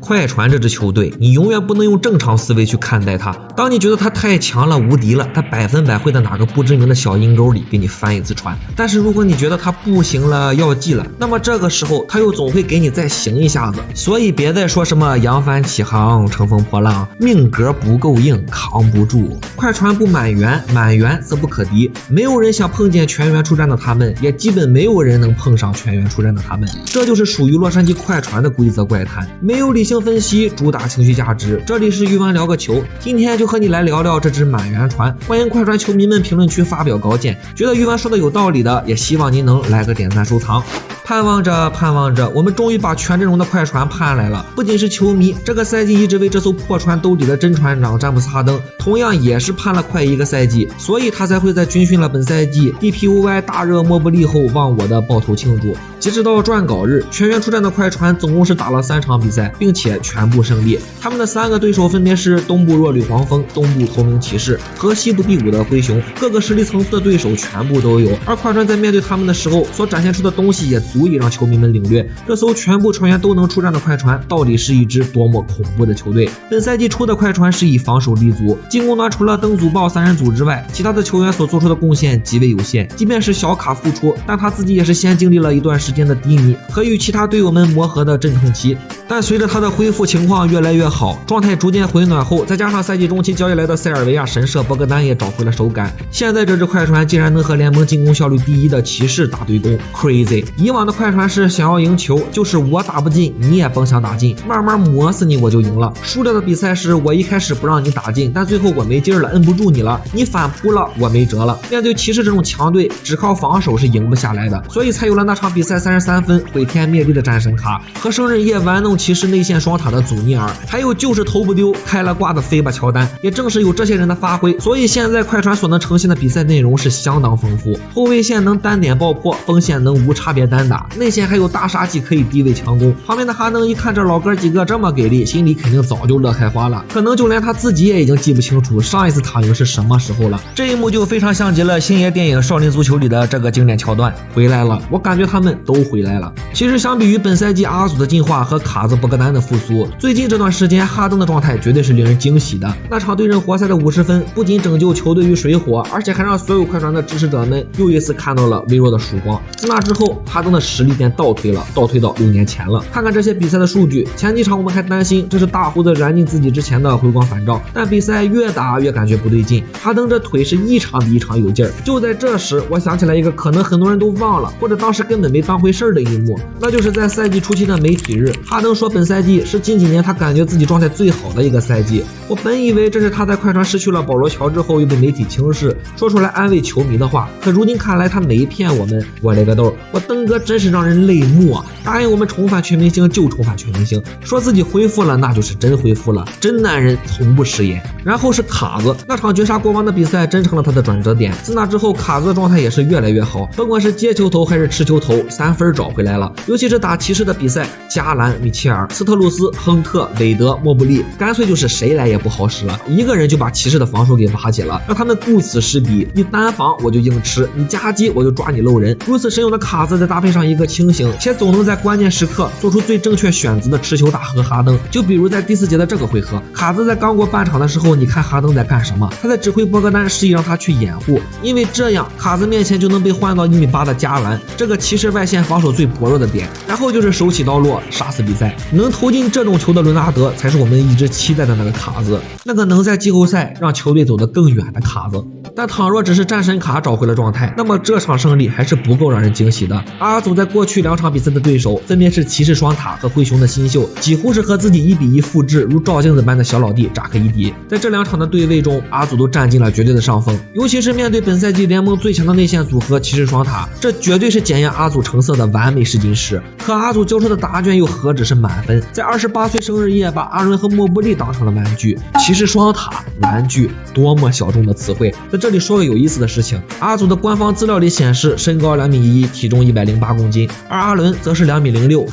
快船这支球队，你永远不能用正常思维去看待它。当你觉得它太强了、无敌了，它100%会在哪个不知名的小阴沟里给你翻一次船。但是如果你觉得它不行了、要记了，那么这个时候它又总会给你再行一下子。所以别再说什么扬帆起航、乘风破浪，命格不够硬，扛不住。快船不满员，满员则不可敌。没有人想碰见全员出战的他们，也基本没有人能碰上全员出战的他们。这就是属于洛杉矶快船的规则怪谈，没有理性分析，主打情绪价值。这里是鱼丸聊个球，今天就和你来聊聊这支满员船。欢迎快船球迷们评论区发表高见，觉得鱼丸说的有道理的，也希望您能来个点赞收藏。盼望着，我们终于把全阵容的快船盼来了。不仅是球迷，这个赛季一直为这艘破船兜底的真船长詹姆斯哈登，同样也是盼了快1个赛季，所以他才会在军训了本赛季 DPOY 大热莫布利后忘我的抱头庆祝。截止到撰稿日，全员出战的快船总共是打了3场比赛，并且全部胜利。他们的3个对手分别是东部弱旅黄蜂、东部透明骑士和西部第5的灰熊，各个实力层次的对手全部都有。而快船在面对他们的时候所展现出的东西也足以让球迷们领略，这艘全部船员都能出战的快船到底是一支多么恐怖的球队。本赛季初的快船是以防守立足，进攻端除了登祖鲍3人组之外，其他的球员所做出的贡献极为有限。即便是小卡复出，但他自己也是先经历了一段时间的低迷和与其他队友们磨合的阵痛期。但随着他的恢复情况越来越好，状态逐渐回暖后，再加上赛季中期交易来的塞尔维亚神射博格丹也找回了手感，现在这支快船竟然能和联盟进攻效率第1的骑士打对攻 ，crazy！ 以往的快船是想要赢球，就是我打不进，你也甭想打进，慢慢磨死你我就赢了。输掉的比赛是我一开始不让你打进，但最后我没劲了，摁不住你了，你反扑了，我没辙了。面对骑士这种强队，只靠防守是赢不下来的，所以才有了那场比赛33分毁天灭地的战神卡和生日夜玩弄骑士内线双塔的祖尼尔，还有就是头不丢开了挂的飞吧乔丹。也正是有这些人的发挥，所以现在快船所能呈现的比赛内容是相当丰富。后卫线能单点爆破，锋线能无差别单打，内线还有大杀器可以低位强攻。旁边的哈登一看这老哥几个这么给力，心里肯定早就乐开花了，可能就连他自己也已经记不清楚上一次躺赢是什么时候了。这一幕就非常像极了星爷电影《少林足球》里的这个经典桥段，回来了，我感觉他们都回来了。其实相比于本赛季阿祖的进化和卡兹博格丹的复苏，最近这段时间哈登的状态绝对是令人惊喜的。那场对阵活塞的50分不仅拯救球队于水火，而且还让所有快船的支持者们又一次看到了微弱的曙光。自那之后，哈登的实力便倒退到6年前了。看看这些比赛的数据，前几场我们还担心这是大胡子燃尽自己之前的回光返照，但比赛越打越感觉不对劲，哈登这腿是一场比一场有劲儿。就在这时，我想起来一个可能很多人都忘了，或者当时根本没当回事的一幕，那就是在赛季初期的媒体日，哈登说本赛季是近几年他感觉自己状态最好的一个赛季。我本以为这是他在快船失去了保罗乔之后又被媒体轻视，说出来安慰球迷的话，可如今看来他没骗我们。我勒个豆，我登哥真是让人泪目啊！答应我们重返全明星就重返全明星，说自己恢复了那就是真恢复了，真男人从不食言。然后是卡子，那场绝杀国王的比赛真成了他的转折点。自那之后，卡子的状态也是越来越好，甭管是接球投还是持球投，3分找回来了。尤其是打骑士的比赛，加兰、米切尔、斯特鲁斯、亨特、韦德、莫布利，干脆就是谁来也不好使了，一个人就把骑士的防守给瓦解了，让他们顾此失彼。你单防我就硬吃，你夹击我就抓你漏人。如此神勇的卡子，再搭配上一个清醒且总能在关键时刻做出最正确选择的持球大亨哈登，就比如在第4节的这个回合，卡子在刚过半场的时候，你看哈登在干什么？他在指挥博格丹示意让他去掩护，因为这样卡子面前就能被换到1.8米的加兰，这个骑士外线防守最薄弱的点。然后就是手起刀落，杀死比赛。能投进这种球的伦纳德才是我们一直期待的那个卡子，那个能在季后赛让球队走得更远的卡子。但倘若只是战神卡找回了状态，那么这场胜利还是不够让人惊喜的。阿祖在过去2场比赛的对手分别是骑士双塔和灰熊的新秀，几乎是和自己1比1复制，如照镜子般的小老弟扎克伊迪。在这2场的对位中，阿祖都占尽了绝对的上风，尤其是面对本赛季联盟最强的内线组合骑士双塔，这绝对是检验阿祖成色的完美试金石。可阿祖交出的答卷又何止是满分，在28岁生日夜把阿伦和莫布利当成了玩具。骑士双塔玩具，多么小众的词汇。在这里说个有意思的事情，阿祖的官方资料里显示身高2.1米，体重108公斤，而阿伦则是2.06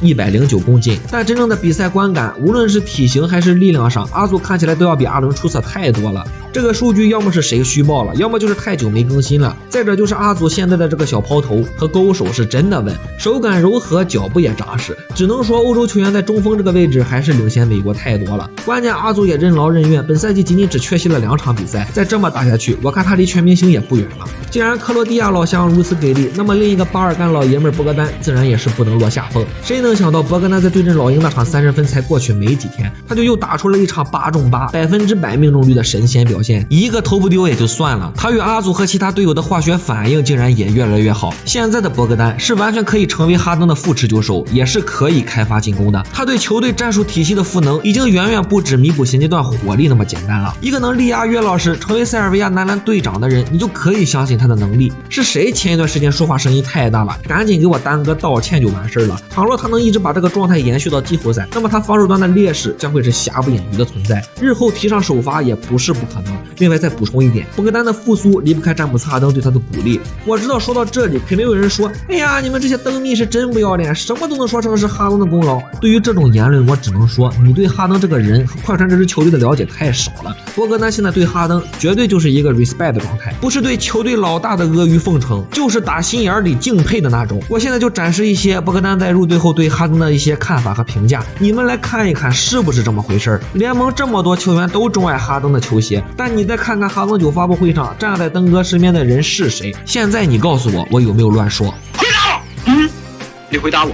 米，109公斤。但真正的比赛观感，无论是体型还是力量上，阿祖看起来都要比阿伦出色太多了。这个数据要么是谁虚报了，要么就是太久没更新了。再者就是阿祖现在的这个小抛头和勾手是真的稳，手感柔和，脚步也扎实，只能说欧洲球员在中锋这个位置还是领先美国太多了。关键阿祖也任劳任怨，本赛季仅仅只缺席了2场比赛，再这么打下去，我看他离全明星也不远了。既然克罗地亚老乡如此给力，那么另一个巴尔干老爷们博格丹自然也是不能落下风。谁能想到博格丹在对阵老鹰那场30分才过去没几天，他就又打出了一场8中8、100%命中率的神仙表现，一个投不丢也就算了，他与阿祖和其他队友的化学反应竟然也越来越好。现在的博格丹是完全可以成为哈登的副持球手，也是可以开发进攻的。他对球队战术体系的赋能已经远远不止弥补现阶段火力那么简单了。一个能力压约老师，成为塞尔维亚男篮队长的人，你就可以相信他的能力。是谁前一段时间说话声音太大了，赶紧给我丹哥道歉就完事了。倘若他能一直把这个状态延续到季后赛，那么他防守端的劣势将会是瑕不掩瑜的存在，日后提上首发也不是不可能。另外再补充一点，博格丹的复苏离不开詹姆斯哈登对他的鼓励。我知道说到这里肯定有人说，哎呀，你们这些灯迷是真不要脸，什么都能说成是哈登的功劳。对于这种言论，我只能说你对哈登这个人和快船这支球队的了解太少了。博格丹现在对哈登绝对就是一个 respect 的状态，不是对球队老大的阿谀奉承，就是打心眼里敬佩的那种。我现在就展示一些博格丹在入队后对哈登的一些看法和评价，你们来看一看是不是这么回事。联盟这么多球员都钟爱哈登的球鞋，但你再看看哈登9发布会上站在登哥身边的人是谁？现在你告诉我，我有没有乱说？回答我。你回答我。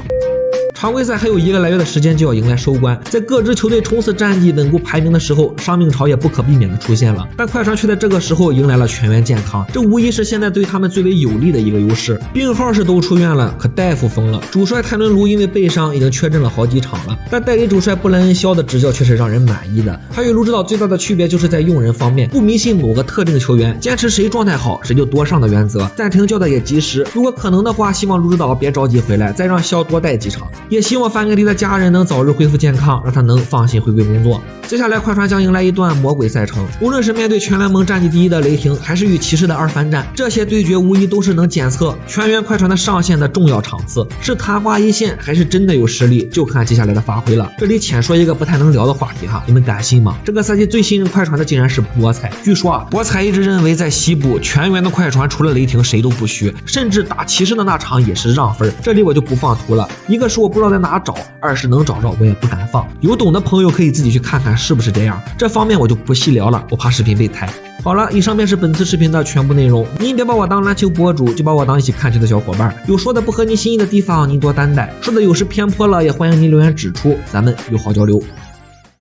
常规赛还有1个来月的时间就要迎来收官，在各支球队冲刺战绩、稳固排名的时候，伤病潮也不可避免的出现了。但快船却在这个时候迎来了全员健康，这无疑是现在对他们最为有利的一个优势。病号是都出院了，可大夫疯了。主帅泰伦卢因为背伤已经缺阵了好几场了，但代理主帅布莱恩肖的执教却是让人满意的。他与卢指导最大的区别就是在用人方面，不迷信某个特定的球员，坚持谁状态好谁就多上的原则，暂停叫的也及时。如果可能的话，希望卢指导别着急回来，再让肖多带几场。也希望范格迪的家人能早日恢复健康，让他能放心回归工作。接下来快船将迎来一段魔鬼赛程，无论是面对全联盟战绩第1的雷霆，还是与骑士的2番战，这些对决无疑都是能检测全员快船的上限的重要场次。是昙花一现，还是真的有实力，就看接下来的发挥了。这里浅说一个不太能聊的话题哈，你们敢信吗？这个赛季最信任快船的竟然是博彩。据说博彩一直认为在西部全员的快船除了雷霆谁都不虚，甚至打骑士的那场也是让分。这里我就不放图了，一个是我不知道在哪找，二是能找着我也不敢放，有懂的朋友可以自己去看看是不是这样，这方面我就不细聊了，我怕视频被抬。好了，以上便是本次视频的全部内容。您别把我当篮球博主，就把我当一起看球的小伙伴。有说的不合您心意的地方，您多担待；说的有失偏颇了，也欢迎您留言指出，咱们友好交流。